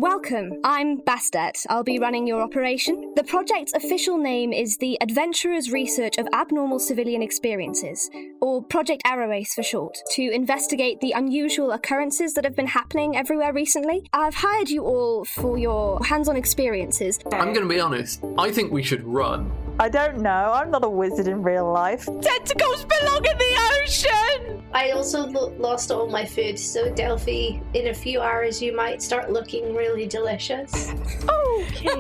Welcome, I'm Bastet. I'll be running your operation. The project's official name is the Adventurers' Research of Abnormal Civilian Experiences, or Project Arrowace for short, to investigate the unusual occurrences that have been happening everywhere recently. I've hired you all for your hands-on experiences. I'm going to be honest, I think we should run. I don't know, I'm not a wizard in real life. Tentacles belong in the ocean! I also lost all my food, so Delphi, in a few hours you might start looking really delicious. Okay.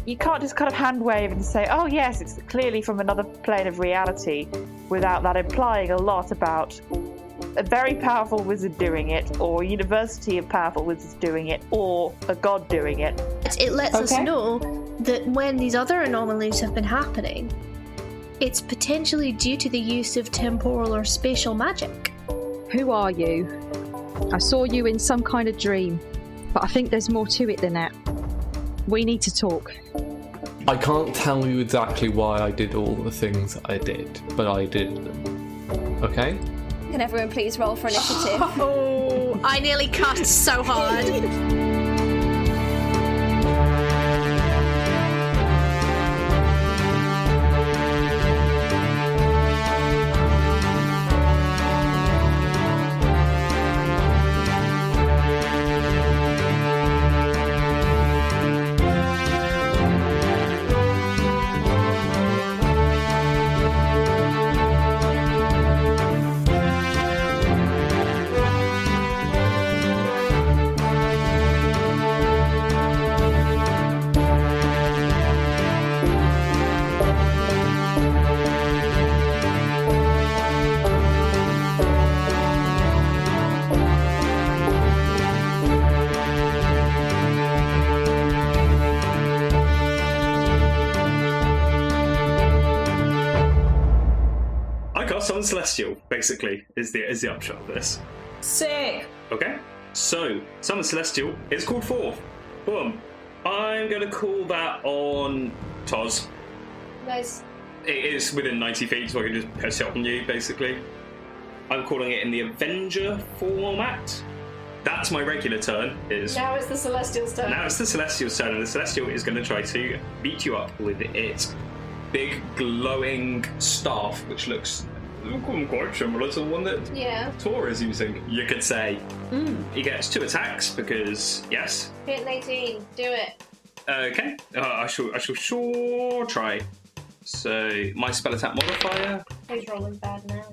You can't just kind of hand wave and say, oh yes, it's clearly from another plane of reality, without that implying a lot about a very powerful wizard doing it, or a university of powerful wizards doing it, or a god doing it. It lets us know that when these other anomalies have been happening, it's potentially due to the use of temporal or spatial magic. Who are you? I saw you in some kind of dream, but I think there's more to it than that. We need to talk. I can't tell you exactly why I did all the things I did, but I did them. Okay? Can everyone please roll for initiative? Oh, I nearly cussed so hard. Summon Celestial, basically, is the upshot of this. Sick. Okay, so Summon Celestial is called forth. Boom. I'm going to call that on Toz. Nice. It is within 90 feet, so I can just press it on you, basically. I'm calling it in the Avenger format. That's my regular turn. Now it's the Celestial's turn. Now it's the Celestial's turn, and the Celestial is going to try to beat you up with its big glowing staff, which looks quite similar to the one that Tor is using, you could say. He gets 2 attacks because, yes. Hit 18, do it. Okay, I shall sure try. So, my spell attack modifier. He's rolling bad now.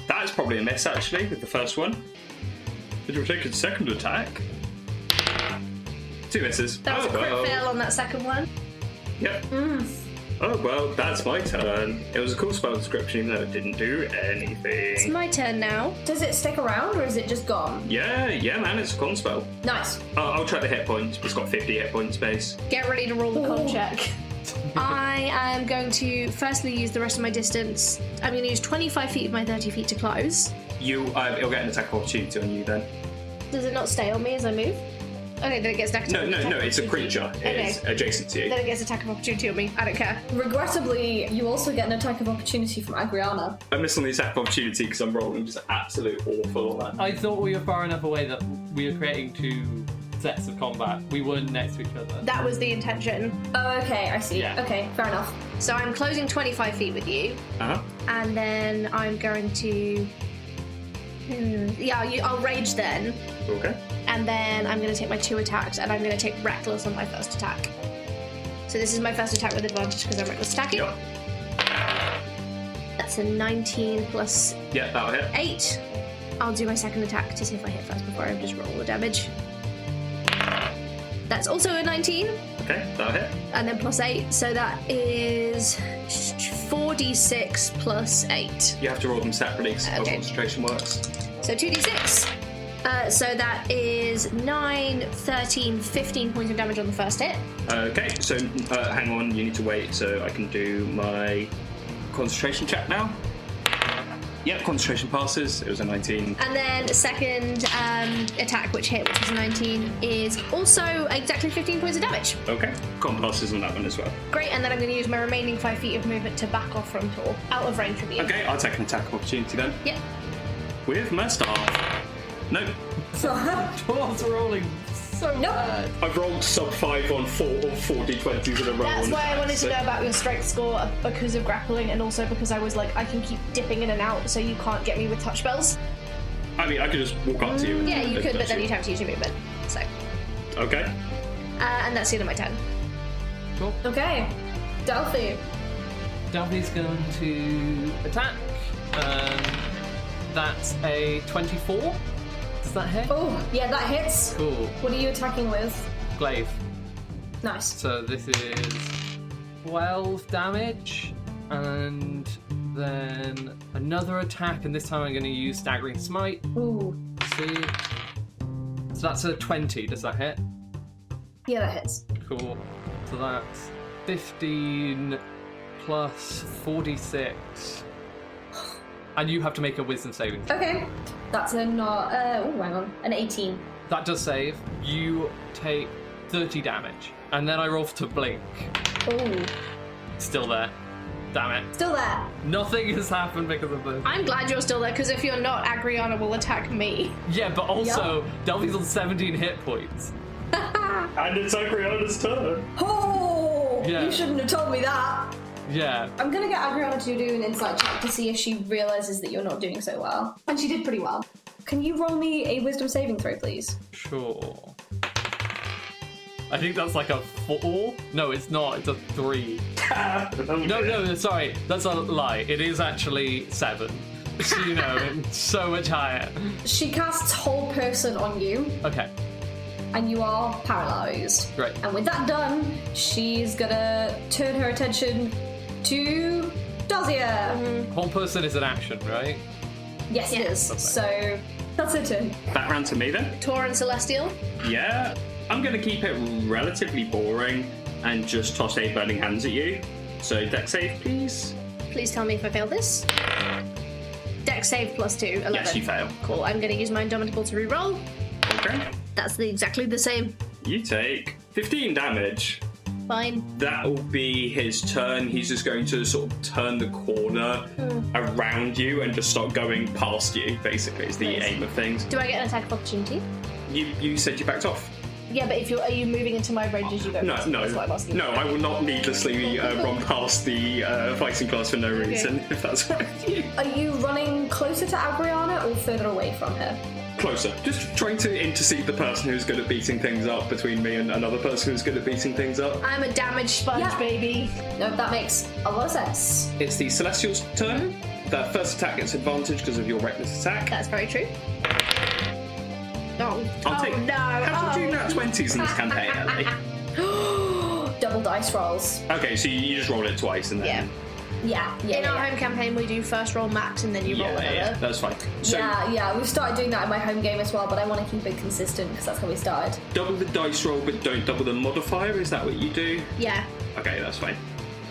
That is probably a miss, actually, with the first one. Did you take his second attack? 2 misses. That was a crit fail on that second one. Yep. Oh, well, that's my turn. It was a cool spell description, even though it didn't do anything. It's my turn now. Does it stick around or is it just gone? Yeah, man, it's a con spell. Nice. I'll check the hit points. It's got 50 hit point space. Get ready to roll the con check. I am going to firstly use the rest of my distance. I'm going to use 25 feet of my 30 feet to close. It'll get an attack of opportunity on you then. Does it not stay on me as I move? Okay, then it gets attack. No, it's a creature. It's adjacent to you. Then it gets attack of opportunity on me. I don't care. Regrettably, you also get an attack of opportunity from Agriana. I missed on the attack of opportunity because I'm rolling just absolute awful on that. I thought we were far enough away that we were creating 2 sets of combat. We weren't next to each other. That was the intention. Oh, okay, I see. Yeah. Okay, fair enough. So I'm closing 25 feet with you. Uh-huh. And then I'm going to... I'll rage then. Okay. And then I'm going to take my 2 attacks, and I'm going to take Reckless on my first attack. So this is my first attack with advantage because I'm Reckless attacking. Yep. That's a 19 plus that'll hit. 8. I'll do my second attack to see if I hit first before I just roll the damage. That's also a 19. Okay, that'll hit. And then plus 8, so that is 4d6 plus 8. You have to roll them separately because how concentration works. So 2d6. So that is 9, 13, 15 points of damage on the first hit. Okay, so hang on, you need to wait so I can do my concentration check now. Yep, concentration passes. It was a 19. And then the second attack, which hit, which was a 19, is also exactly 15 points of damage. Okay, con passes on that one as well. Great, and then I'm going to use my remaining 5 feet of movement to back off from Tor, out of range from you. Okay, I'll take an attack of opportunity then. Yep. With my staff. Nope. Tor's rolling so bad. I've rolled sub 5 on 4 or 4 d20s in a row. That's on why I attack, wanted so- to know about your strength score because of grappling, and also because I was like, I can keep dipping in and out, so you can't get me with touch spells. I mean, I could just walk up to you. Yeah, and you could, but touch then you. you'd have to use your movement. So, Okay. and that's the end of my turn. Okay. Delphi. Delphi's going to attack. That's a 24. Does that hit? Oh, yeah, that hits. Cool. What are you attacking with? Glaive. Nice. So this is 12 damage, and then another attack, and this time I'm going to use Staggering Smite. Ooh. See? So that's a 20. Does that hit? Yeah, that hits. Cool. So that's 15 plus 46. And you have to make a wisdom saving throw. Okay. That's a not. Hang on. An 18. That does save. You take 30 damage. And then I roll to blink. Ooh. Still there. Damn it. Still there. Nothing has happened because of this. I'm glad you're still there, because if you're not, Agriana will attack me. Yeah, but also, Delphi's on 17 hit points. And it's Agriana's turn. Oh! Yeah. You shouldn't have told me that. Yeah. I'm gonna get Agriana to do an insight check to see if she realizes that you're not doing so well. And she did pretty well. Can you roll me a wisdom saving throw, please? Sure. I think that's like a 4. No, it's not. It's a 3. No, sorry. That's a lie. It is actually 7. So, you know, it's so much higher. She casts Whole Person on you, Okay, and you are paralyzed. great. And with that done, she's gonna turn her attention to Dazia. Whole person is an action, right? Yes, it is. So that's her turn. Back round to me then. Tor and Celestial. Yeah. I'm going to keep it relatively boring and just toss 8 burning hands at you. So dex save, please. Please tell me if I fail this. Dex save plus 2, 11. Yes, you fail. Cool, I'm going to use my Indomitable to reroll. Okay. That's exactly the same. You take 15 damage. Fine. That will be his turn. He's just going to sort of turn the corner around you and just start going past you, basically, is the aim of things. Do I get an attack of opportunity? You said you backed off. Yeah, but if are you moving into my range as you go? No, That's what I'm asking. no, I will not needlessly run past the fighting class for no reason, if that's right with you. Are you running closer to Agriana or further away from her? Closer. Just trying to intercede the person who's good at beating things up between me and another person who's good at beating things up. I'm a damage sponge, baby. No, that makes a lot of sense. It's the Celestial's turn. That first attack gets advantage because of your reckless attack. That's very true. Oh, I'll take. no. How did you nat 20s in this campaign, Ellie? Double dice rolls. Okay, so you just roll it twice and then. Yeah. In our home campaign, we do first roll max and then you roll another. Yeah, that's fine. So Yeah, we've started doing that in my home game as well, but I want to keep it consistent because that's how we started. double the dice roll, but don't double the modifier. Is that what you do? Yeah. Okay, that's fine.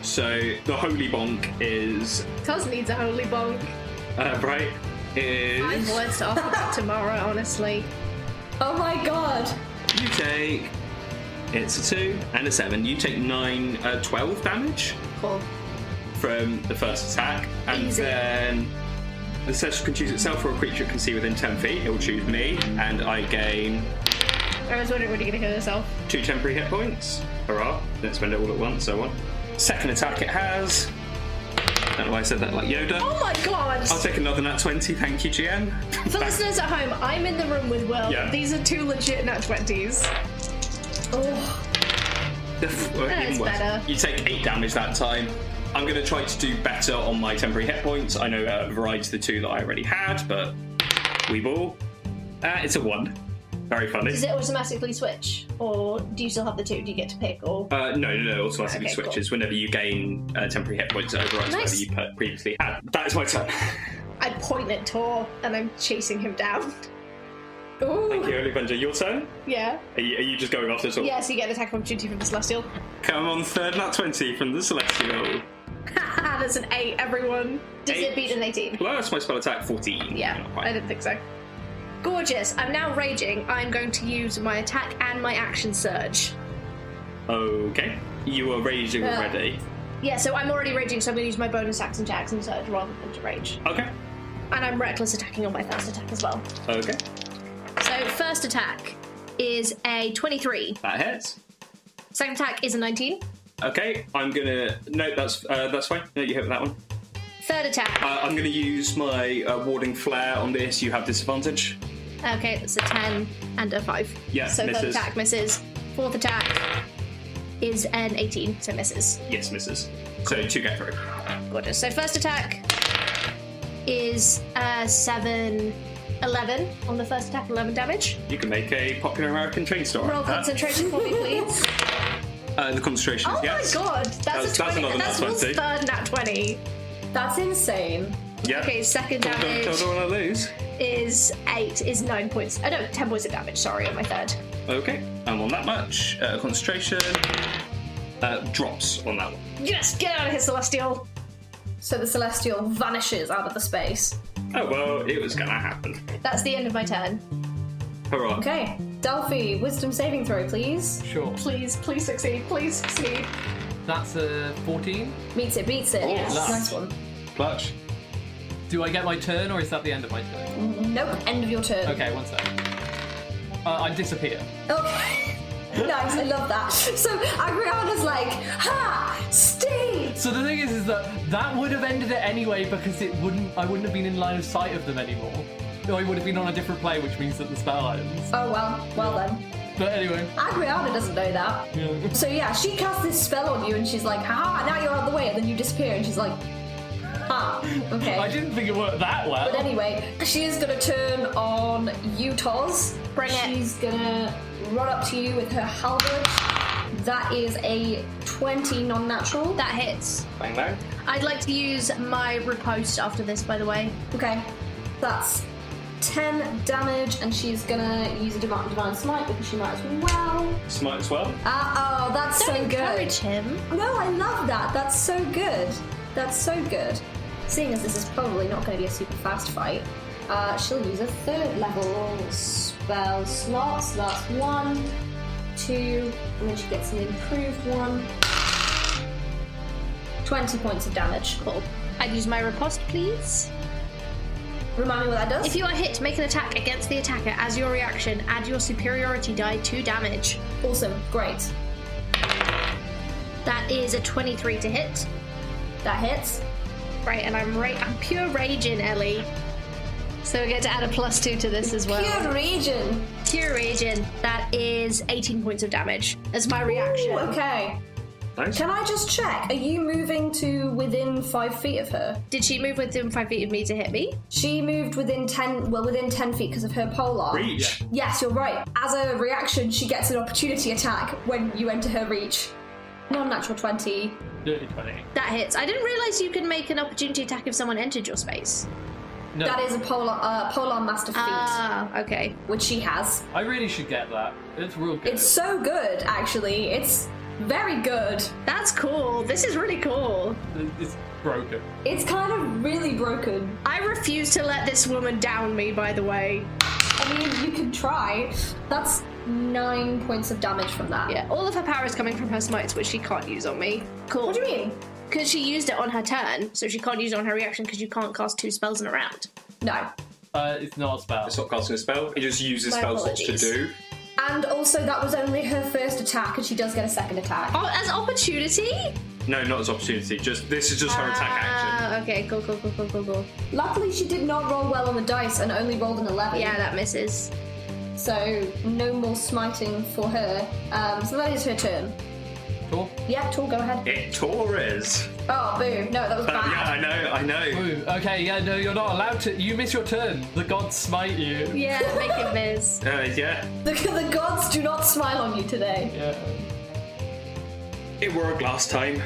So the holy bonk is Cos needs a holy bonk. right. Is I have words to offer that tomorrow, honestly. Oh my god! you take. It's a 2 and a 7. You take 12 damage Cool. from the first attack, and Easy. then the session can choose itself or a creature it can see within 10 feet. It will choose me, and I gain I was wondering when you're going to kill yourself. 2 temporary hit points. Hurrah! Don't spend it all at once. So on. Second attack it has. Don't know why I said that like Yoda. Oh my god! I'll take another nat 20. Thank you, GM. For listeners at home, I'm in the room with Will. Yeah. These are 2 legit nat 20s. Oh, Even worse. better. You take 8 damage that time. I'm going to try to do better on my temporary hit points. I know it overrides the 2 that I already had, but we will. It's a 1. Very funny. Does it automatically switch? Or do you still have the 2? Do you get to pick? Or No, automatically Okay, switches. Whenever you gain temporary hit points, it overrides Nice. whatever you previously had. That is my turn. I point at Tor and I'm chasing him down. Thank you, Olivenger. Your turn? Yeah. Are you just going after Tor? Yeah, so you get an attack of opportunity from the Celestial. Come on, third nat 20 from the Celestial. That's an 8, everyone. Does 8. it beat an 18? Plus my spell attack, 14. Yeah, Not quite. I didn't think so. Gorgeous. I'm now raging. I'm going to use my attack and my action surge. Okay. You are raging already. Yeah, so I'm already raging, so I'm going to use my bonus action to action surge rather than to rage. Okay. And I'm reckless attacking on my first attack as well. Okay. So, first attack is a 23. That hits. Second attack is a 19. Okay, I'm gonna... No, that's fine. No, you hit with that one. Third attack. I'm gonna use my warding flare on this. You have disadvantage. Okay, that's a 10 and a 5. Yeah, so misses. third attack misses. Fourth attack is an 18, so misses. Yes, misses. So 2 get through. Gorgeous. So first attack is 7, 11 on the first attack, 11 damage. You can make a popular American train story. Roll concentration for me, please. The concentration is Oh yes. my god, that's a 20. another That's nat Will's 20. third nat 20. That's insane. Yeah. Okay, second damage Don't want to lose. is 9 points. No, 10 points of damage, sorry, on my third. Okay, I'm on that much. Concentration drops on that one. Yes, get out of here, Celestial. So the Celestial vanishes out of the space. Oh, well, it was gonna happen. That's the end of my turn. Hurrah. Okay, Delphi, wisdom saving throw, please. Sure. Please succeed, please succeed. That's a 14. Beats it. Yes. Nice one. Clutch. Do I get my turn, or is that the end of my turn? Nope, end of your turn. Okay, one sec. I disappear. Okay. Nice, I love that. So Agriana's like, ha! Steve! So the thing is that would have ended it anyway because I wouldn't have been in line of sight of them anymore. I would have been on a different plane, which means that the spell ends. Oh well then. But anyway. Agriana doesn't know that. Yeah. So yeah, she casts this spell on you and she's like, ha! Now you're out of the way, and then you disappear and she's like, ha! Okay. I didn't think it worked that well. But anyway, she is gonna turn on you, Toz. Bring it. She's gonna run up to you with her halberd. That is a 20 non-natural. That hits. Bang bang. I'd like to use my riposte after this, by the way. Okay. That's 10 damage, and she's gonna use a divine smite because she might as well. Smite as well. Oh, that's Don't so good. encourage him. No, I love that. That's so good. That's so good. Seeing as this is probably not going to be a super fast fight, she'll use a third level spell slot. So that's 1, 2, and then she gets an improved one. 20 points of damage. Cool. I'd use my riposte, please. Remind me what that does? If you are hit, make an attack against the attacker. As your reaction, add your superiority die to damage. Awesome. Great. That is a 23 to hit. That hits. Right, and I'm pure raging, Ellie. So we get to add a +2 to this as well. Pure region. Pure raging. That is 18 points of damage as my reaction. Ooh, okay. Nice. Can I just check? Are you moving to within 5 feet of her? Did she move within 5 feet of me to hit me? She moved within 10 feet because of her polearm. Reach. Yes, you're right. As a reaction, she gets an opportunity attack when you enter her reach. Non-natural 20. Dirty 20. That hits. I didn't realise you could make an opportunity attack if someone entered your space. No. That is a polearm master feat, Ah, okay. which she has. I really should get that. It's real good. It's so good, actually. It's very good. That's cool. This is really cool. It's broken. It's kind of really broken. I refuse to let this woman down me, by the way. I mean, you could try. That's 9 points of damage from that. Yeah, all of her power is coming from her smites, which she can't use on me. Cool. What do you mean? Because she used it on her turn, so she can't use it on her reaction because you can't cast 2 spells in a round. No. It's not a spell. It's not casting a spell. It just uses My spell slots to apologies. do. And also, that was only her first attack, and she does get a second attack. Oh, as opportunity? No, not as opportunity. This is just her attack action. Okay, cool. Luckily, she did not roll well on the dice and only rolled an 11. Yeah, that misses. So, no more smiting for her. So that is her turn. Cool. Yeah, Tor, go ahead. It Torres. Oh, boo. No, that was bad. Yeah, I know. Ooh, okay, yeah, no, you're not allowed to. You miss your turn. The gods smite you. Yeah, make it miss. Yeah. The gods do not smile on you today. Yeah. It were a glass time,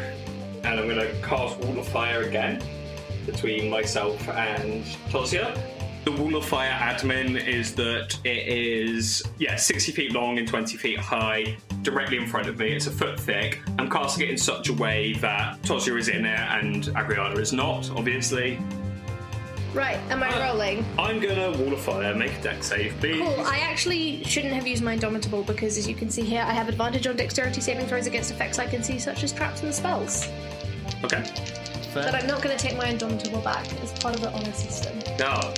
and I'm going to cast Wall of Fire again between myself and Tosia. The Wall of Fire admin is that it is, 60 feet long and 20 feet high, directly in front of me. It's a foot thick. I'm casting it in such a way that Tosia is in there and Agriana is not, obviously. Right, am I rolling? I'm going to Wall of Fire, make a dex save, please. Cool, I actually shouldn't have used my Indomitable because, as you can see here, I have advantage on dexterity saving throws against effects I can see, such as traps and spells. Okay. Fair. But I'm not going to take my Indomitable back as part of the honor system. No.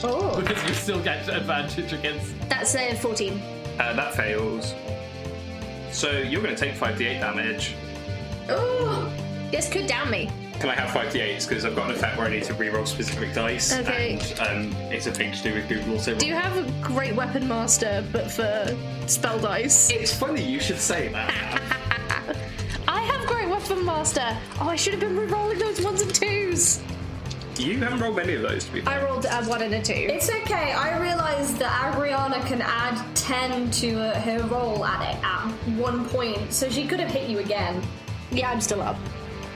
Oh. Because you still get advantage against. That's a 14. That fails. So you're going to take 5d8 damage. Oh, this could down me. Can I have 5d8s? Because I've got an effect where I need to reroll specific dice. Okay. And it's a thing to do with Google also. Do you have a Great Weapon Master, but for spell dice? It's funny you should say that. I have Great Weapon Master. Oh, I should have been re-rolling those 1s and 2s. You haven't rolled many of those, to be fair. I rolled a 1 and a 2. It's okay. I realised that Agriana can add 10 to her roll at 1 point, so she could have hit you again. Yeah, I'm still up.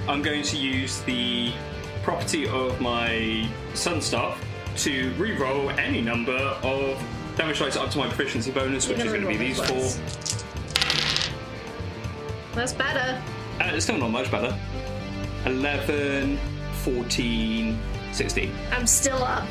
I'm going to use the property of my sun staff to re-roll any number of damage dice up to my proficiency bonus, which is going to be these 4. That's better. It's still not much better. 11, 14, 16. I'm still up.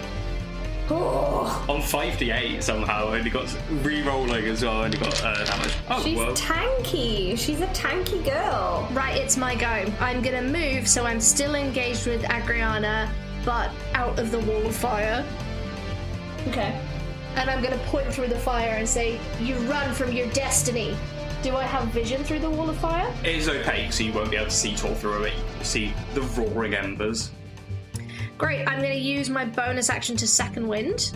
Oh, On 5d8 somehow, I only got re-rolling as well, I only got damage. Oh, she's well. tanky. She's a tanky girl. Right, it's my go. I'm gonna move, so I'm still engaged with Agriana, but out of the wall of fire. Okay. And I'm gonna point through the fire and say, "You run from your destiny." Do I have vision through the wall of fire? It is opaque, so you won't be able to see tall through it. You see the roaring embers. Great, I'm gonna use my bonus action to second wind.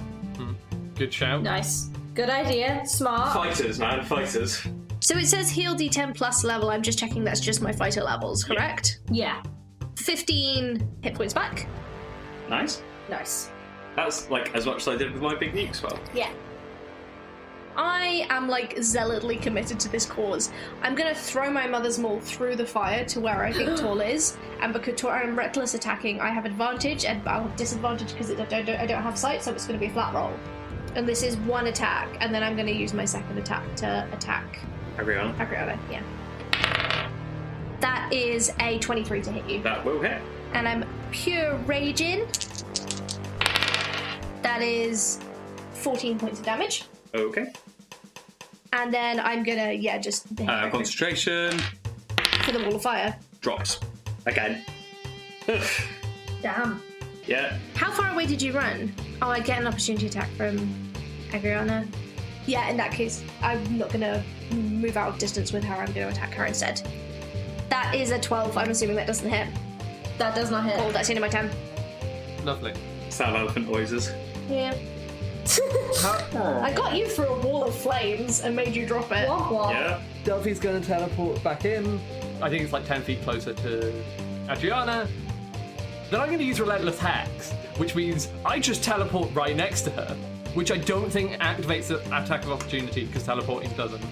Good shout. Nice. Good idea. Smart. Fighters, man, fighters. So it says heal D10 plus level. I'm just checking that's just my fighter levels, correct? Yeah. 15 hit points back. Nice. Nice. That's like as much as I did with my big nuke spell. Yeah. I am like zealotly committed to this cause. I'm gonna throw my mother's maul through the fire to where I think Tall is, and because I'm reckless attacking, I have advantage, and I'll have disadvantage because I don't have sight, so it's gonna be a flat roll. And this is 1 attack, and then I'm gonna use my second attack to attack Agriana. Yeah. That is a 23 to hit you. That will hit. And I'm pure raging. That is 14 points of damage. Okay. And then I'm gonna, just Concentration. For the wall of fire. Drops. Again. Damn. Yeah. How far away did you run? Oh, I get an opportunity attack from Agriana. Yeah, in that case, I'm not gonna move out of distance with her. I'm gonna attack her instead. That is a 12. I'm assuming that doesn't hit. That does not hit. Oh, that's into my 10. Lovely. Sound elephant noises. Yeah. I got you through a wall of flames and made you drop it. What? Yeah. Delphi's going to teleport back in. I think it's like 10 feet closer to Adriana. Then I'm going to use Relentless Hex, which means I just teleport right next to her, which I don't think activates the attack of opportunity because teleporting doesn't.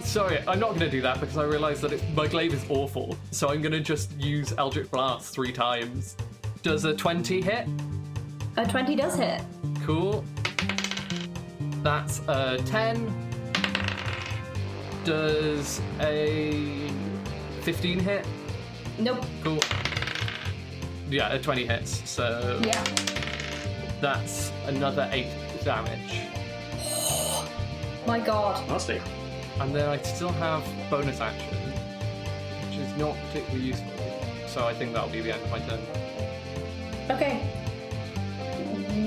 Sorry, I'm not going to do that because I realise that my glaive is awful, so I'm going to just use Eldritch Blast 3 times. Does a 20 hit? A 20 does hit. Cool. That's a 10. Does a 15 hit? Nope. Cool. Yeah, a 20 hits, so Yeah. that's another 8 damage. My god. Nasty. And then I still have bonus action, which is not particularly useful. So I think that'll be the end of my turn. Okay.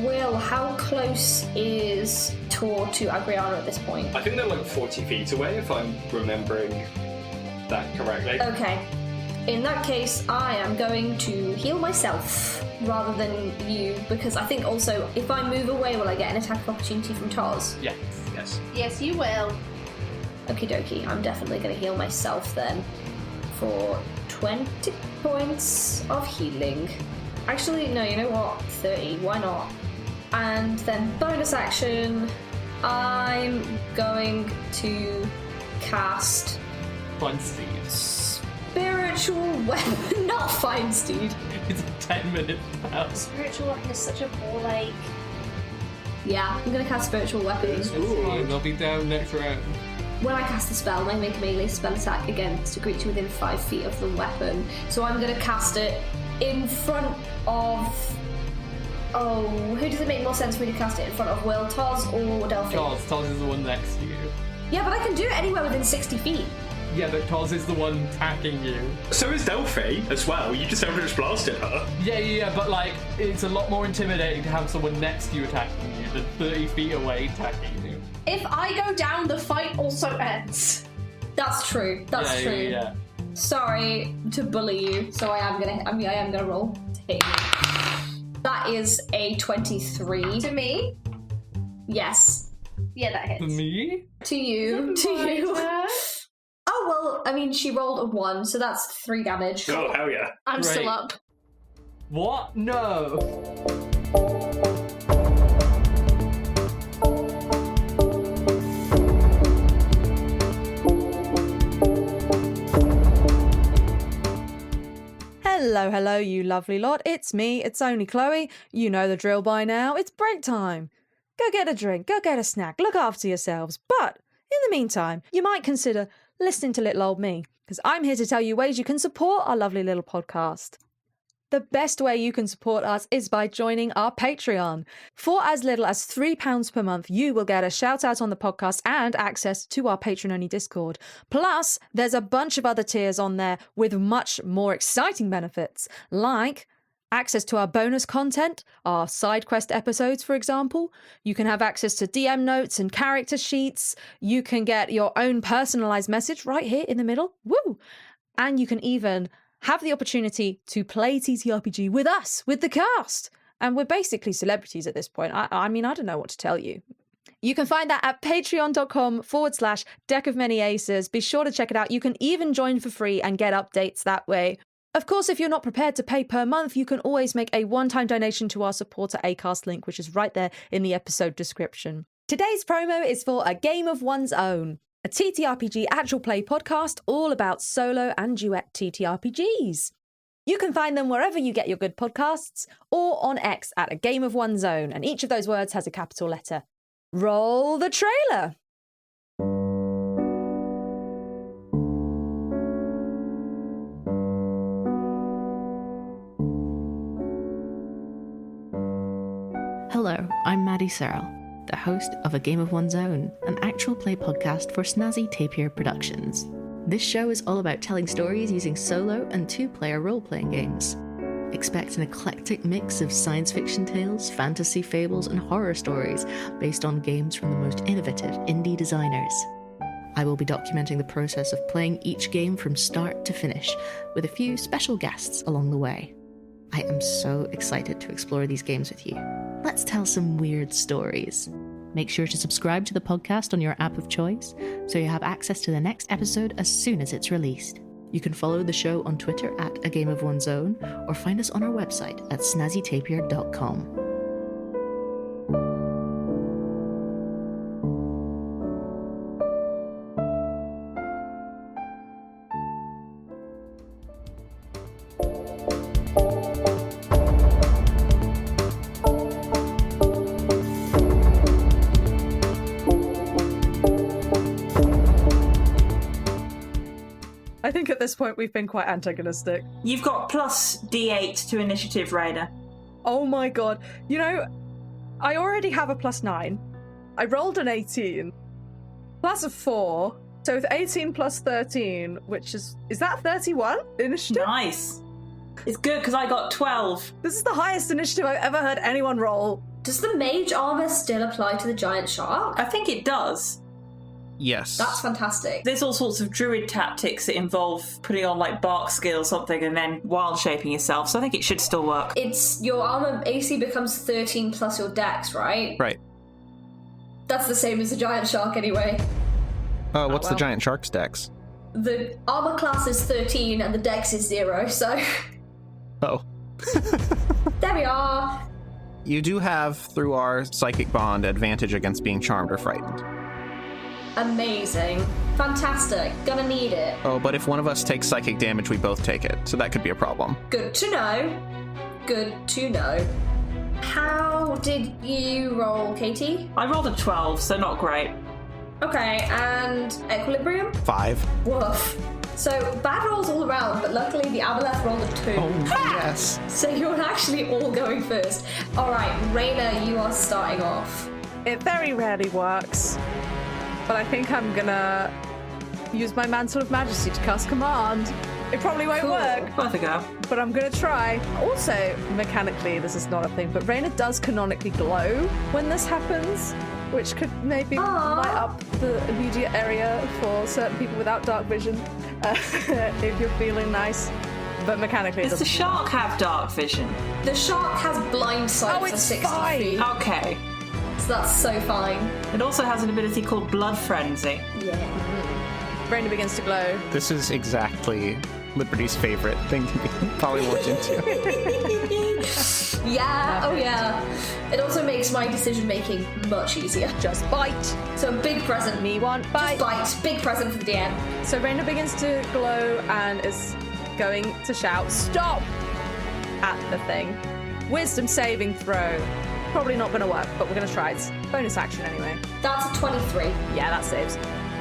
Will, how close is Tor to Agriana at this point? I think they're like 40 feet away, if I'm remembering that correctly. Okay. In that case, I am going to heal myself rather than you, because I think also if I move away, will I get an attack of opportunity from Tars? Yes. Yes. Yes, you will. Okie dokie, I'm definitely going to heal myself then for 20 points of healing. Actually, no, you know what? 30, why not? And then bonus action, I'm going to cast Find Steed. Spiritual Weapon, not Find Steed. It's a 10-minute spell. Spiritual weapon is such a ball ache. Yeah, I'm going to cast Spiritual Weapon. It's fine, they'll be down next round. When I cast the spell, I make a melee spell attack against a creature within 5 feet of the weapon. So I'm going to cast it in front of... Oh, who does it make more sense for me to cast it in front of? Will, Taz, or Delphi? Taz is the one next to you. Yeah, but I can do it anywhere within 60 feet. Yeah, but Taz is the one attacking you. So is Delphi as well. You just Eldritch blasted her. Yeah, but like, it's a lot more intimidating to have someone next to you attacking you than 30 feet away attacking you. If I go down, the fight also ends. That's true. That's true. Yeah. Sorry to bully you, so I am gonna roll to hit you. That is a 23. To me? Yes. Yeah, that hits. Me? To you. To you. Oh, well, I mean, she rolled a 1, so that's 3 damage. Oh, hell yeah. I'm Great. still up. What? No. Hello, you lovely lot. It's me, it's only Chloe. You know the drill by now. It's break time. Go get a drink, go get a snack, look after yourselves. But in the meantime, you might consider listening to little old me, because I'm here to tell you ways you can support our lovely little podcast. The best way you can support us is by joining our Patreon. For as little as £3 per month, you will get a shout out on the podcast and access to our patron-only Discord. Plus, there's a bunch of other tiers on there with much more exciting benefits, like access to our bonus content, our side quest episodes, for example. You can have access to DM notes and character sheets. You can get your own personalized message right here in the middle. Woo! And you can even have the opportunity to play TTRPG with us, with the cast. And we're basically celebrities at this point. I mean, I don't know what to tell you. You can find that at patreon.com/Deck of Many Aces. Be sure to check it out. You can even join for free and get updates that way. Of course, if you're not prepared to pay per month, you can always make a one-time donation to our supporter Acast link, which is right there in the episode description. Today's promo is for A Game of One's Own, a TTRPG actual play podcast all about solo and duet TTRPGs. You can find them wherever you get your good podcasts or on X at A Game of One's Own, and each of those words has a capital letter. Roll the trailer! Hello, I'm Maddie Searle, the host of A Game of One's Own, an actual play podcast for Snazzy Tapir Productions. This show is all about telling stories using solo and two-player role-playing games. Expect an eclectic mix of science fiction tales, fantasy fables, and horror stories based on games from the most innovative indie designers. I will be documenting the process of playing each game from start to finish, with a few special guests along the way. I am so excited to explore these games with you. Let's tell some weird stories. Make sure to subscribe to the podcast on your app of choice so you have access to the next episode as soon as it's released. You can follow the show on Twitter at A Game of One's Own or find us on our website at snazzytapier.com. I think at this point we've been quite antagonistic. You've got plus D8 to initiative, Raina. Oh my god. You know, I already have a +9. I rolled an 18. Plus a 4. So with 18 plus 13, which is that 31 initiative? Nice. It's good because I got 12. This is the highest initiative I've ever heard anyone roll. Does the mage armor still apply to the giant shark? I think it does. Yes. That's fantastic. There's all sorts of druid tactics that involve putting on like bark skill or something and then wild shaping yourself, so I think it should still work. It's your armor AC becomes 13 plus your dex, right? Right. That's the same as the giant shark anyway. What's the giant shark's dex? The armor class is 13 and the dex is 0, so... Oh. There we are. You do have, through our psychic bond, advantage against being charmed or frightened. Amazing. Fantastic. Gonna need it. Oh, but if one of us takes psychic damage, we both take it, so that could be a problem. Good to know. Good to know. How did you roll, Katie? I rolled a 12, so not great. Okay, and equilibrium? 5. Woof. So, bad rolls all around, but luckily the Aboleth rolled a 2. Oh, yes. So you're actually all going first. Alright, Raina, you are starting off. It very rarely works, but I think I'm gonna use my Mantle of Majesty to cast Command. It probably won't work. Worth a go. But I'm gonna try. Also, mechanically, this is not a thing, but Raina does canonically glow when this happens. which could maybe light up the immediate area for certain people without dark vision, if you're feeling nice. But mechanically, Does the shark have dark vision? The shark has blind sight for 60 feet. Okay. So that's so fine. It also has an ability called Blood Frenzy. Yeah. Raina begins to glow. This is exactly Liberty's favorite thing to be polymorphed into. Yeah, oh yeah. It also makes my decision making much easier. Just bite. So a big present. Me want bite. Just bite. Big present for the DM. So Raina begins to glow and is going to shout, "Stop!" at the thing. Wisdom saving throw. Probably not going to work, but we're going to try. It's bonus action anyway. That's a 23. Yeah, that saves.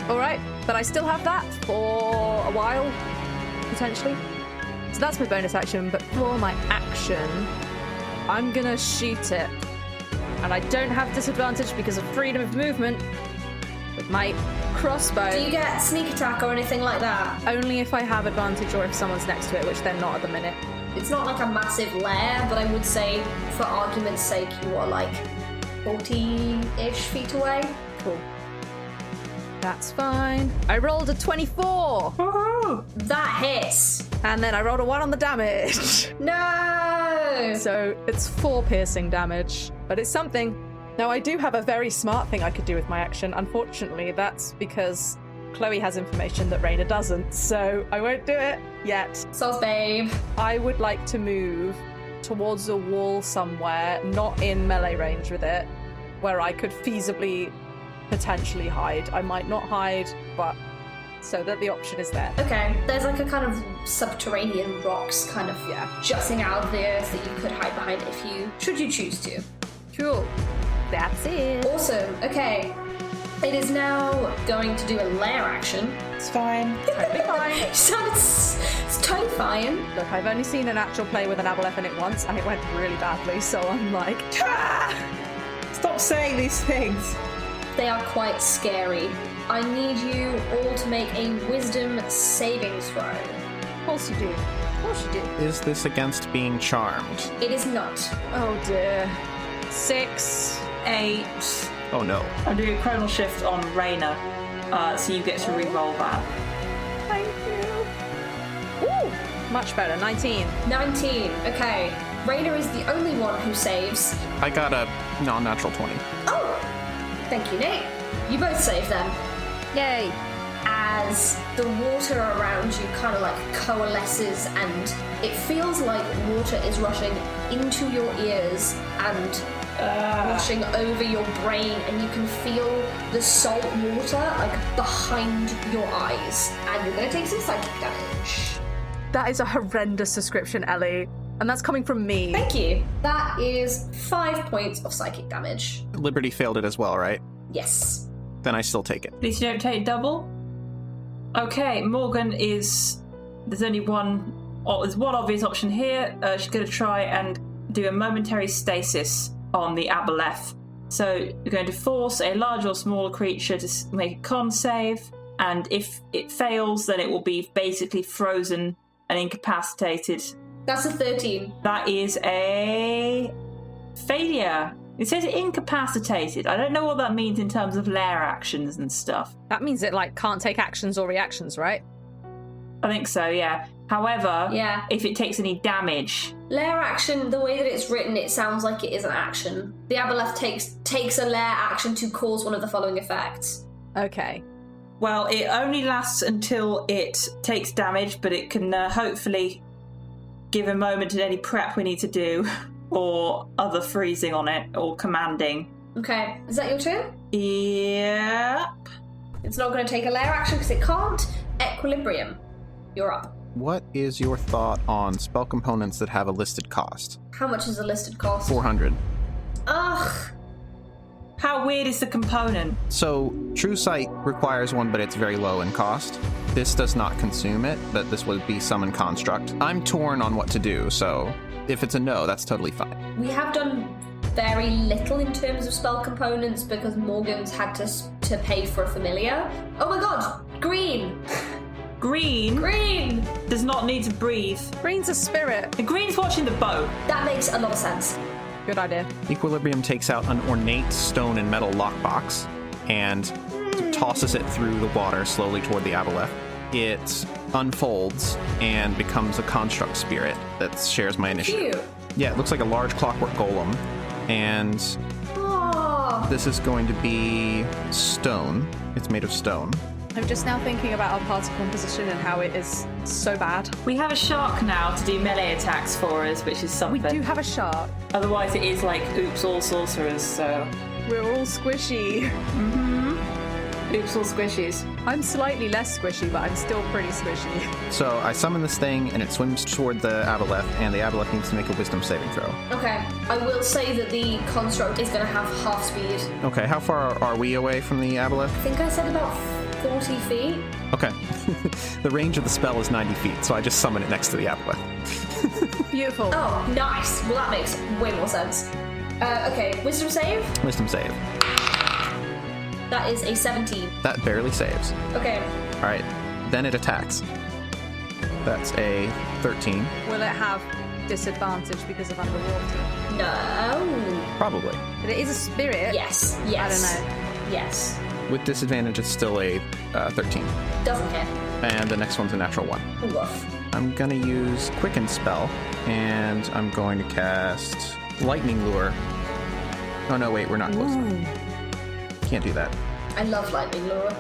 All right, but I still have that for a while, potentially. So that's my bonus action, but for my action, I'm going to shoot it. And I don't have disadvantage because of freedom of movement with my crossbow. Do you get sneak attack or anything like that? Only if I have advantage or if someone's next to it, which they're not at the minute. It's not like a massive lair, but I would say, for argument's sake, you are like 40-ish feet away. Cool. That's fine. I rolled a 24. Woohoo! That hits. And then I rolled a 1 on the damage. No! So it's 4 piercing damage, but it's something. Now, I do have a very smart thing I could do with my action. Unfortunately, that's because Chloe has information that Raina doesn't, so I won't do it yet. Sauce babe. I would like to move towards a wall somewhere, not in melee range with it, where I could feasibly potentially hide. I might not hide, but so that the option is there. Okay, there's like a kind of subterranean rocks kind of jutting out of the earth that you could hide behind should you choose to. Cool. That's it. Awesome. Okay. It is now going to do a lair action. It's fine. Totally fine. It's totally fine. Look, I've only seen an actual play with an aboleth in it once, and it went really badly, so I'm like, Stop saying these things. They are quite scary. I need you all to make a wisdom saving throw. Of course you do. Of course you do. Is this against being charmed? It is not. Oh dear. 6, 8. Oh no. I'm doing a chronal shift on Raina, so you get to re-roll that. Thank you. Woo! Much better. 19. 19. Okay. Raina is the only one who saves. I got a non-natural 20. Oh! Thank you, Nate. You both save then. Yay. As the water around you kind of like coalesces and it feels like water is rushing into your ears and washing over your brain, and you can feel the salt water like behind your eyes, and you're going to take some psychic damage. That is a horrendous description, Ellie. And that's coming from me. Thank you. That is 5 points of psychic damage. Liberty failed it as well, right? Yes. Then I still take it. At least you don't take double. Okay, Morgan is... There's only one... Oh, there's one obvious option here. She's going to try and do a momentary stasis on the aboleth. So you're going to force a large or smaller creature to make a con save, and if it fails, then it will be basically frozen and incapacitated. That's a 13. That is a failure. It says incapacitated. I don't know what that means in terms of lair actions and stuff. That means it can't take actions or reactions, right? I think so, yeah. However, if it takes any damage... Lair action, the way that it's written, it sounds like it is an action. The aboleth takes a lair action to cause one of the following effects. Okay. Well, it only lasts until it takes damage, but it can hopefully give a moment to any prep we need to do, or other freezing on it, or commanding. Okay, is that your turn? Yep. It's not going to take a lair action because it can't. Equilibrium. You're up. What is your thought on spell components that have a listed cost? How much is the listed cost? 400. Ugh. How weird is the component? So, True Sight requires one, but it's very low in cost. This does not consume it, but this would be Summon Construct. I'm torn on what to do, so if it's a no, that's totally fine. We have done very little in terms of spell components because Morgan's had to pay for a familiar. Oh my god! Green! Green does not need to breathe. Green's a spirit. The green's watching the boat. That makes a lot of sense. Good idea. Equilibrium takes out an ornate stone and metal lockbox and tosses it through the water slowly toward the aboleth. It unfolds and becomes a construct spirit that shares my initiative. Cute. Yeah, it looks like a large clockwork golem, and this is going to be stone. It's made of stone. I'm just now thinking about our particle composition and how it is so bad. We have a shark now to do melee attacks for us, which is something. We do have a shark. Otherwise, it is like oops, all sorcerers, so. We're all squishy. Oops, all squishies. I'm slightly less squishy, but I'm still pretty squishy. So I summon this thing, and it swims toward the aboleth, and the aboleth needs to make a wisdom saving throw. Okay, I will say that the construct is going to have half speed. Okay, how far are we away from the aboleth? I think I said about 40 feet. Okay. The range of the spell is 90 feet, so I just summon it next to the aboleth. Beautiful. Oh, nice. Well, that makes way more sense. Okay, wisdom save? Wisdom save. That is a 17. That barely saves. Okay. All right, then it attacks. That's a 13. Will it have disadvantage because of underwater? No. Probably. But it is a spirit. Yes. I don't know. Yes. With disadvantage, it's still a 13. Doesn't hit. And the next one's a natural 1. Woof. I'm going to use Quicken Spell, and I'm going to cast Lightning Lure. Oh, no, wait, we're not close enough. Can't do that. I love lightning lure.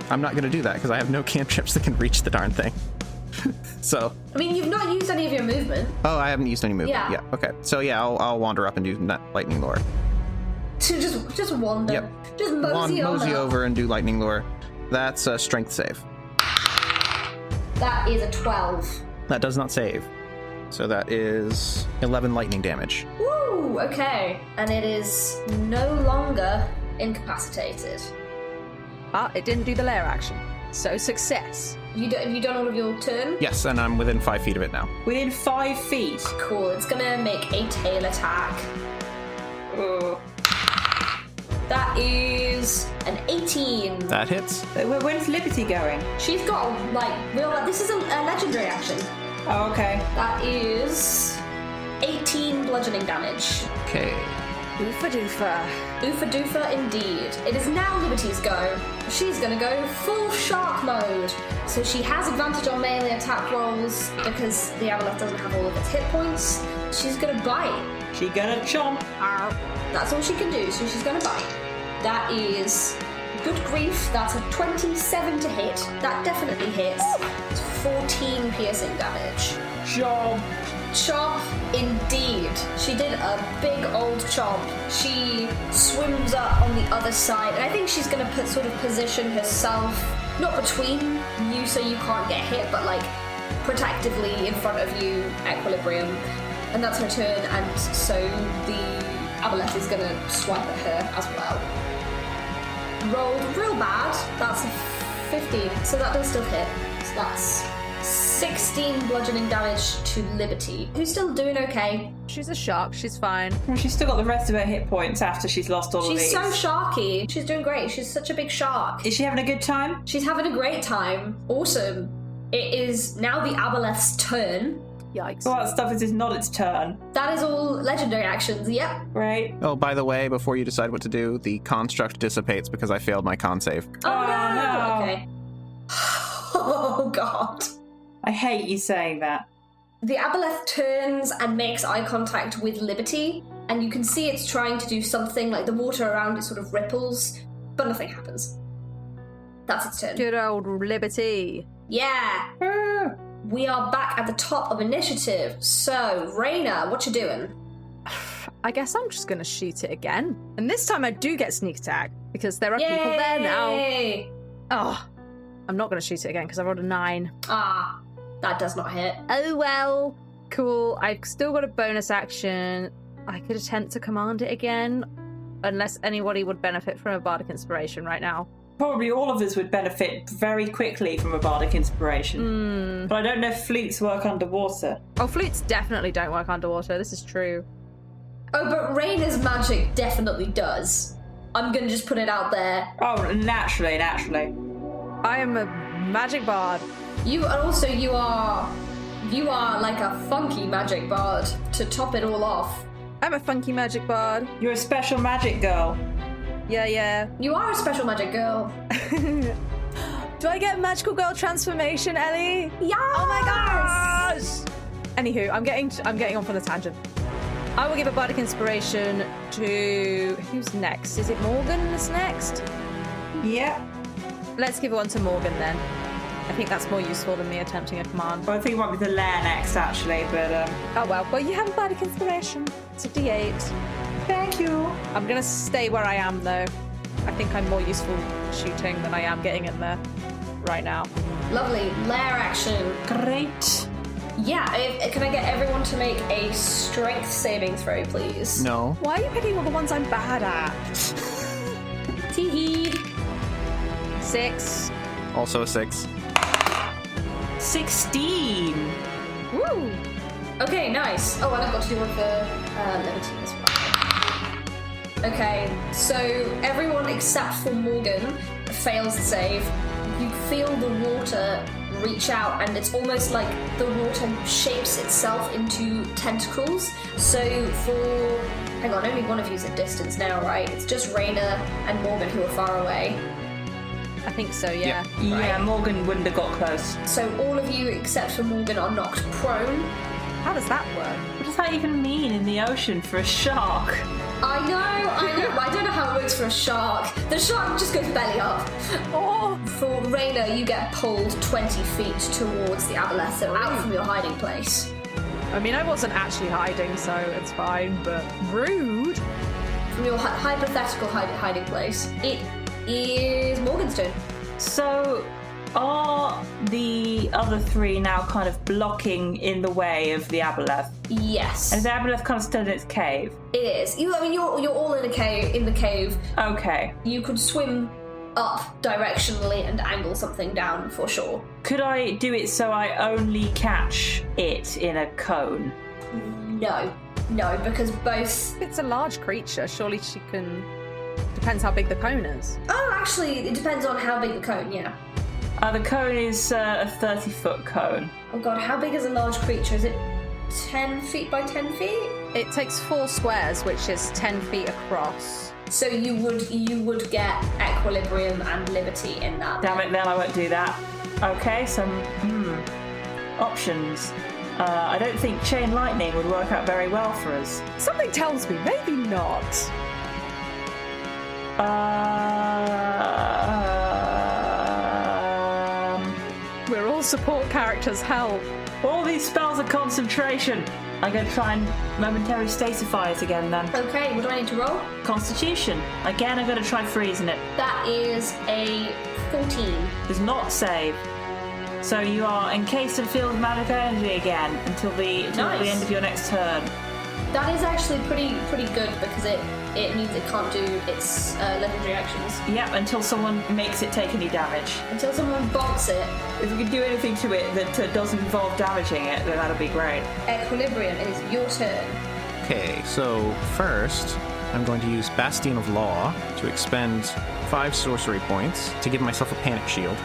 I'm not going to do that because I have no cantrips that can reach the darn thing. So. I mean, you've not used any of your movement. Oh, I haven't used any movement. Yeah. Okay. So yeah, I'll wander up and do Lightning Lure. To just wander. Yep. Just mosey over and do Lightning Lure. That's a strength save. That is a 12. That does not save. So that is 11 lightning damage. Woo! Okay. And it is no longer incapacitated. But it didn't do the lair action. So success. Have you done all of your turn? Yes, and I'm within 5 feet of it now. Within 5 feet? Cool. It's gonna make a tail attack. Oh. That is an 18. That hits. When's Liberty going? She's got, this is a legendary action. Oh, okay. That is 18 bludgeoning damage. Okay. Oofa doofa. Oofa doofa indeed. It is now Liberty's go. She's gonna go full shark mode. So she has advantage on melee attack rolls because the aboleth doesn't have all of its hit points. She's gonna bite. She gonna chomp. That's all she can do, so she's gonna bite. That is good grief. That's a 27 to hit. That definitely hits. It's 14 piercing damage. Chomp. Chomp, indeed. She did a big old chomp. She swims up on the other side, and I think she's going to position herself, not between you so you can't get hit, but protectively in front of you, equilibrium. And that's her turn, and so the aboleth is going to swipe at her as well. Rolled real bad. That's a 15, so that does still hit. So that's 16 bludgeoning damage to Liberty, who's still doing okay. She's a shark, she's fine. Well, she's still got the rest of her hit points after she's lost all of these. She's so sharky. She's doing great. She's such a big shark. Is she having a good time? She's having a great time. Awesome. It is now the aboleth's turn. Yikes. Well, that stuff is not its turn. That is all legendary actions, yep. Right. Oh, by the way, before you decide what to do, the construct dissipates because I failed my con save. Oh, no. Okay. Oh, God. I hate you saying that. The aboleth turns and makes eye contact with Liberty, and you can see it's trying to do something, the water around it sort of ripples, but nothing happens. That's its turn. Good old Liberty. Yeah. We are back at the top of initiative. So, Raina, what you doing? I guess I'm just going to shoot it again. And this time I do get sneak attack, because there are people there now. Oh, I'm not going to shoot it again, because I rolled a 9. Ah, that does not hit. Oh, well. Cool. I've still got a bonus action. I could attempt to command it again, unless anybody would benefit from a bardic inspiration right now. Probably all of us would benefit very quickly from a bardic inspiration. But I don't know if flutes work underwater. Oh, flutes definitely don't work underwater. This is true. Oh, but Raina's magic definitely does. I'm going to just put it out there. Oh, naturally. I am a magic bard. You are like a funky magic bard to top it all off. I'm a funky magic bard. You're a special magic girl. Yeah. You are a special magic girl. Do I get magical girl transformation, Ellie? Yeah. Oh my gosh! Anywho, I'm getting on for the tangent. I will give a bardic inspiration to who's next? Is it Morgan that's next? Yeah. Let's give one to Morgan then. I think that's more useful than me attempting a command. Well, I think it might be the Lair next, actually, but... Oh, well, you have a bardic inspiration. It's a D8. Thank you. I'm going to stay where I am, though. I think I'm more useful shooting than I am getting in there right now. Lovely. Lair action. Great. Yeah, can I get everyone to make a strength saving throw, please? No. Why are you picking all the ones I'm bad at? Tee-hee. 6. Also a 6. 16. Woo! Okay, nice. Oh, and I've got to do one for levity as well. Okay, so everyone except for Morgan fails the save. You feel the water reach out, and it's almost like the water shapes itself into tentacles. So for... Hang on, only one of you's at distance now, right? It's just Raina and Morgan who are far away. I think so, yeah. Yeah, Morgan wouldn't have got close. So all of you except for Morgan are knocked prone. How does that work? What does that even mean in the ocean for a shark? I know. I don't know how it works for a shark. The shark just goes belly up. Oh! For Raina, you get pulled 20 feet towards the aboleth, so out from your hiding place. I mean, I wasn't actually hiding, so it's fine, but rude. From your hypothetical hiding place, it is Morgan's turn. So, are the other three now kind of blocking in the way of the aboleth? Yes. And is the aboleth kind of still in its cave? It is. You're all in the cave. Okay. You could swim up directionally and angle something down for sure. Could I do it so I only catch it in a cone? No, because both... If it's a large creature, surely she can... Depends how big the cone is. Oh, actually, it depends on how big the cone, yeah. The cone is a 30-foot cone. Oh god, how big is a large creature? Is it 10 feet by 10 feet? It takes 4 squares, which is 10 feet across. So you would get equilibrium and liberty in that. Damn it, then I won't do that. Okay, some options. I don't think chain lightning would work out very well for us. Something tells me maybe not. We're all support characters, help. All these spells are concentration. I'm going to try and momentarily stasify it again then. Okay, what do I need to roll? Constitution. Again, I'm going to try freezing it. That is a 14. Does not save. So you are encased in field of magic energy again until the end of your next turn. That is actually pretty good because it means it can't do its legendary actions. Yep, until someone makes it take any damage. Until someone bonks it. If we can do anything to it that doesn't involve damaging it, then that'll be great. Equilibrium, it is your turn. Okay, so first, I'm going to use Bastion of Law to expend 5 sorcery points to give myself a panic shield.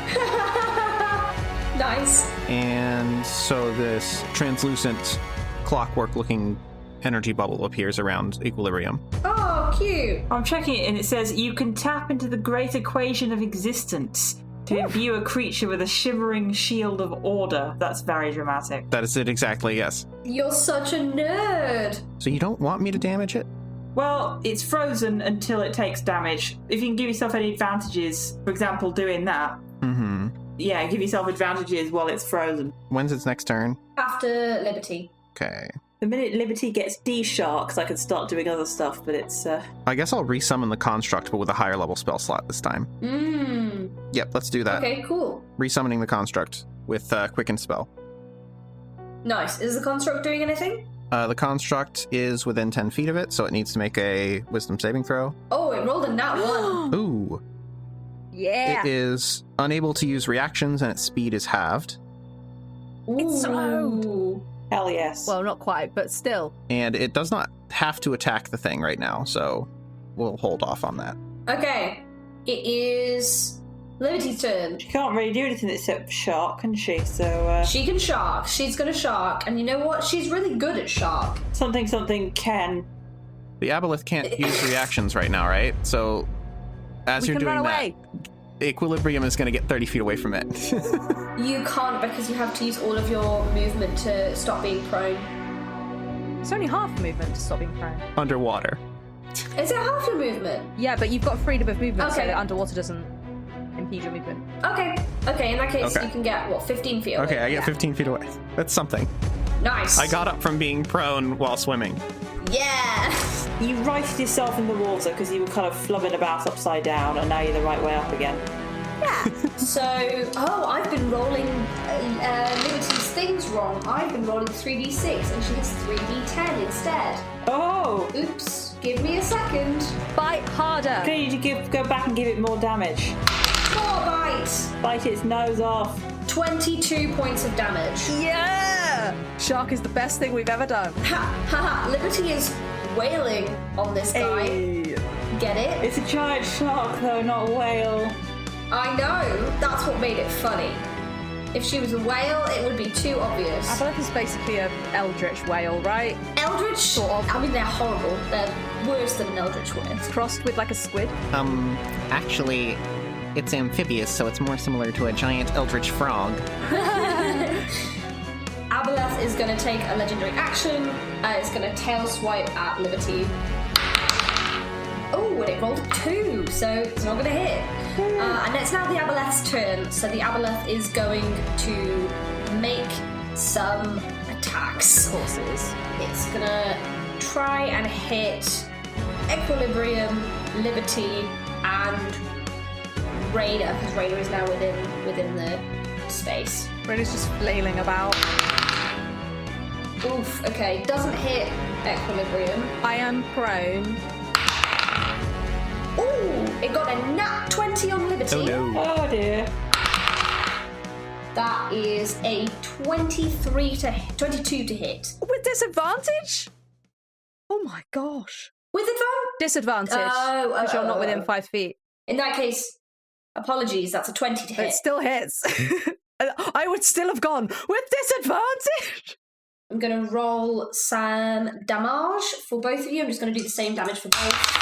Nice. And so this translucent, clockwork-looking energy bubble appears around equilibrium. Oh, cute. I'm checking it and it says you can tap into the great equation of existence to imbue a creature with a shimmering shield of order. That's very dramatic. That is it exactly, yes. You're such a nerd. So you don't want me to damage it? Well, it's frozen until it takes damage. If you can give yourself any advantages, for example, doing that. Mm-hmm. Yeah, give yourself advantages while it's frozen. When's its next turn? After Liberty. Okay. The minute Liberty gets D-Sharks, I can start doing other stuff, but it's... I guess I'll resummon the construct, but with a higher level spell slot this time. Yep, let's do that. Okay, cool. Resummoning the construct with Quicken Spell. Nice. Is the construct doing anything? The construct is within 10 feet of it, so it needs to make a Wisdom saving throw. Oh, it rolled a nat 1. Ooh. Yeah. It is unable to use reactions, and its speed is halved. It's slowed. Hell yes. Well, not quite, but still. And it does not have to attack the thing right now, so we'll hold off on that. Okay. It is Liberty's turn. She can't really do anything except shark, can she? So, She can shark. She's gonna shark. And you know what? She's really good at shark. Something can The aboleth can't use reactions right now, right? So as We you're can doing run that, away. Equilibrium is going to get 30 feet away from it. You can't because you have to use all of your movement to stop being prone. It's only half movement to stop being prone. Underwater. Is it half your movement? Yeah, but you've got freedom of movement, so Okay. that underwater doesn't impede your movement. Okay, in that case, Okay. you can get, 15 feet away? Okay, I get 15 feet away. That's something. Nice. I got up from being prone while swimming. Yeah! You righted yourself in the water because you were kind of flubbing about upside down, and now you're the right way up again. So, I've been rolling Liberty's things wrong. I've been rolling 3d6 and she has 3d10 instead. Oh! Oops, give me a second. Bite harder. Okay, you need to go back and give it more damage. More bite! Bite its nose off. 22 points of damage. Yeah! Shark is the best thing we've ever done. Ha! Liberty is wailing on this guy. Hey. Get it? It's a giant shark, though, not a whale. I know, that's what made it funny. If she was a whale, it would be too obvious. Aboleth is basically an eldritch whale, right? Eldritch? Sort of. I mean, they're horrible. They're worse than an eldritch whale. Crossed with like a squid. Actually, it's amphibious, so it's more similar to a giant eldritch frog. Aboleth is going to take a legendary action. It's going to tail swipe at Liberty. Oh, and it rolled a 2, so it's not going to hit. And it's now the Aboleth's turn, so the Aboleth is going to make some attacks. Of course it is. It's going to try and hit Equilibrium, Liberty, and Raina, because Raina is now within the space. Raina's just flailing about. Oof, okay, doesn't hit Equilibrium. I am prone. Ooh, it got a nat 20 on Liberty. Oh no. Oh dear. That is a 22 to hit. With disadvantage? Oh my gosh. With advantage? Disadvantage. Because you're not within 5 feet. In that case, apologies, that's a 20 to hit. It still hits. I would still have gone with disadvantage. I'm going to roll some damage for both of you. I'm just going to do the same damage for both.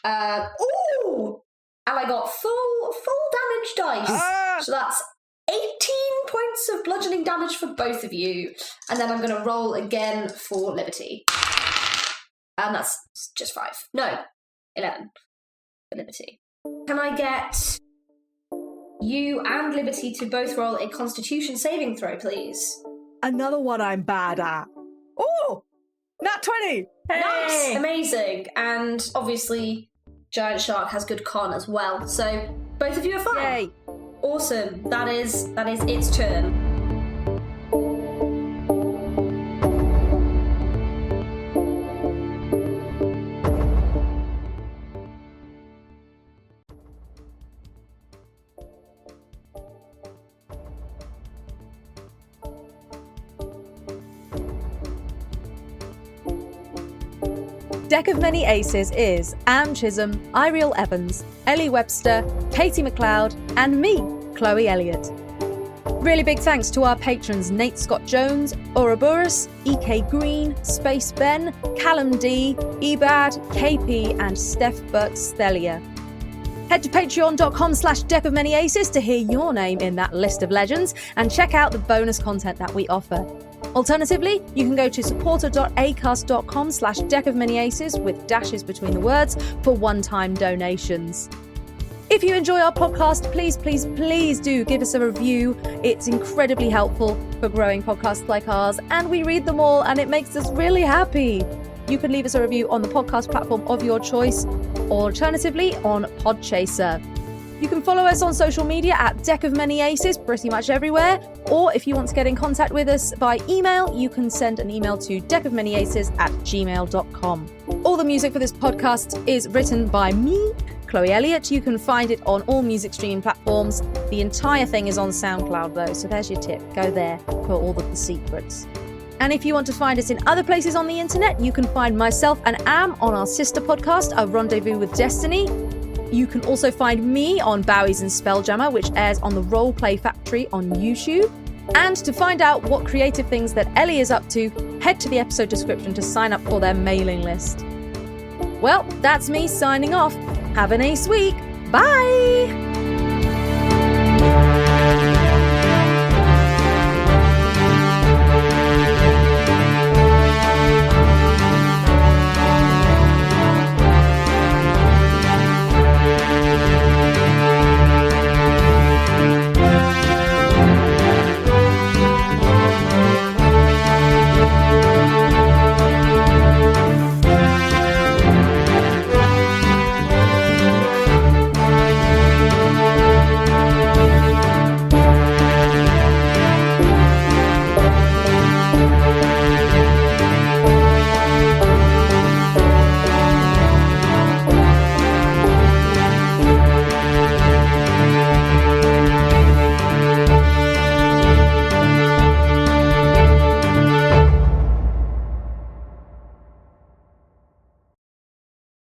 Ooh! And I got full damage dice. So that's 18 points of bludgeoning damage for both of you. And then I'm going to roll again for Liberty. And that's just 5. No, 11 for Liberty. Can I get you and Liberty to both roll a Constitution saving throw, please? Another one I'm bad at. Oh! Nat 20! Hey! Nice! Amazing. And obviously, Giant Shark has good con as well. So both of you are fine. Yay! Awesome. That is its turn. Deck of Many Aces is Am Chisholm, Eiriol Evans, Ellie Webster, Katie McLeod, and me, Chloe Elliott. Really big thanks to our patrons Nate Scott Jones, Ouroboros, EK Green, Space Ben, Callum D, Ebad, KP, and Steph Burke Stelia. Head to patreon.com/Deck of Many Aces to hear your name in that list of legends and check out the bonus content that we offer. Alternatively, you can go to supporter.acast.com/Deck of Many Aces with dashes between the words for one-time donations. If you enjoy our podcast, please do give us a review. It's incredibly helpful for growing podcasts like ours, and we read them all, and it makes us really happy. You can leave us a review on the podcast platform of your choice, or alternatively on Podchaser. You can follow us on social media at Deck of Many Aces, pretty much everywhere. Or if you want to get in contact with us by email, you can send an email to deckofmanyaces@gmail.com. All the music for this podcast is written by me, Chloe Elliott. You can find it on all music streaming platforms. The entire thing is on SoundCloud though, so there's your tip. Go there for all of the secrets. And if you want to find us in other places on the internet, you can find myself and Am on our sister podcast, A Rendezvous with Destiny. You can also find me on Bowies and Spelljammer, which airs on the Roleplay Factory on YouTube. And to find out what creative things that Ellie is up to, head to the episode description to sign up for their mailing list. Well, that's me signing off. Have an ace week. Bye!